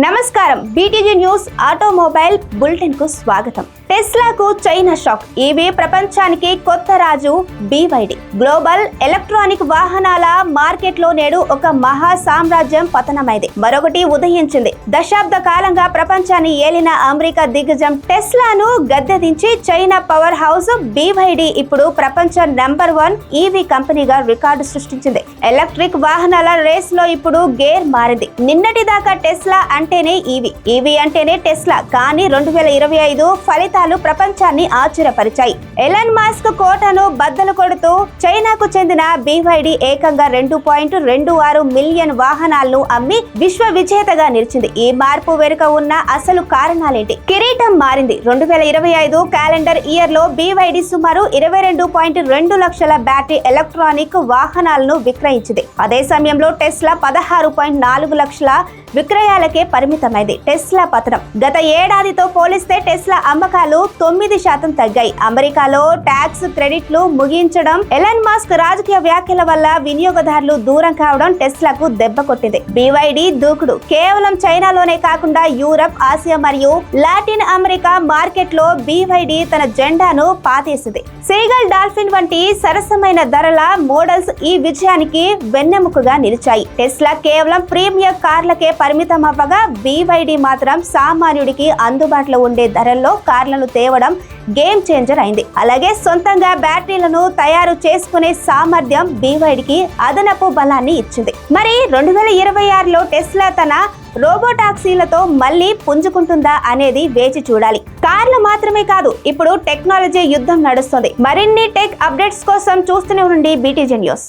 నమస్కారం, BTG news automobile bulletin కు స్వాగతం. టెస్లాకు చైనా షాక్. ఈవీ ప్రపంచానికి కొత్త రాజు BYD. గ్లోబల్ ఎలక్ట్రానిక్ వాహనాల మార్కెట్ లో నేడు ఒక మహా సామ్రాజ్యం పతనమైంది, మరొకటి ఉదయించింది. దశాబ్ద కాలంగా ప్రపంచాన్ని ఏలిన అమెరికా దిగ్గజం టెస్లాను గద్దెదించి చైనా పవర్ హౌస్ BYD ఇప్పుడు ప్రపంచ నంబర్ 1 ఈవీ కంపెనీగా రికార్డు సృష్టించింది. ఎలక్ట్రిక్ వాహనాల రేస్ లో ఇప్పుడు గేర్ మారింది. నిన్నటి దాకా టెస్లా అంటేనే ఈవీ అంటేనే టెస్లా. కానీ 2025 ఫలితాలు ప్రపంచాన్ని ఆశ్చర్యపరిచాయి. ఎలన్ మస్క్ కోటను బద్దలు కొడుతూ చైనాకు చెందిన BYD ఏకంగా 2.26 మిలియన్ వాహనాలను అమ్మి విశ్వ విజేతగా నిలిచింది. ఈ మార్పు వెనుక ఉన్న అసలు కారణాలేంటి? కిరీటం మారింది. 2025 క్యాలెండర్ ఇయర్ లో BYD సుమారు 22.2 లక్షల బ్యాటరీ ఎలక్ట్రానిక్ వాహనాలను విక్రయించింది. అదే సమయంలో టెస్లా 16.4 లక్షల విక్రయాలకే పరిమితమైంది. టెస్లా పతనం. గత ఏడాదితో పోలిస్తే టెస్లా అమ్మకాలు 9% తగ్గాయి. అమెరికాలో ట్యాక్స్ క్రెడిట్లు ముగించడం, ఎలన్ మస్క్ రాజకీయ వ్యాఖ్యల వల్ల వినియోగదారులు దూరం కావడం టెస్లాకు దెబ్బ కొట్టింది. BYD దూకుడు కేవలం చైనాలోనే కాకుండా యూరప్, ఆసియా మరియు లాటిన్ అమెరికా మార్కెట్ లో BYD తన జెండాను పాతేసింది. సీగల్, డాల్ఫిన్ వంటి సరసమైన ధరల మోడల్స్ ఈ విజయానికి వెన్నెముకగా నిలిచాయి. టెస్లా కేవలం ప్రీమియం కార్లకే పరిమితం అవ్వగా BYD మాత్రం సామాన్యుడికి అందుబాటులో ఉండే ధరల్లో కార్లను తేవడం గేమ్ చేంజర్ అయింది. అలాగే సొంతంగా బ్యాటరీలను తయారు చేసుకునే సామర్థ్యం BYDకి అదనపు బలాన్ని ఇచ్చింది. మరి 2026లో టెస్లా తన రోబోటాక్సీలతో మళ్ళీ పుంజుకుంటుందా అనేది వేచి చూడాలి. కార్లు మాత్రమే కాదు, ఇప్పుడు టెక్నాలజీ యుద్ధం నడుస్తుంది. మరిన్ని టెక్ అప్డేట్స్ కోసం చూస్తూనే ఉండండి BTG న్యూస్.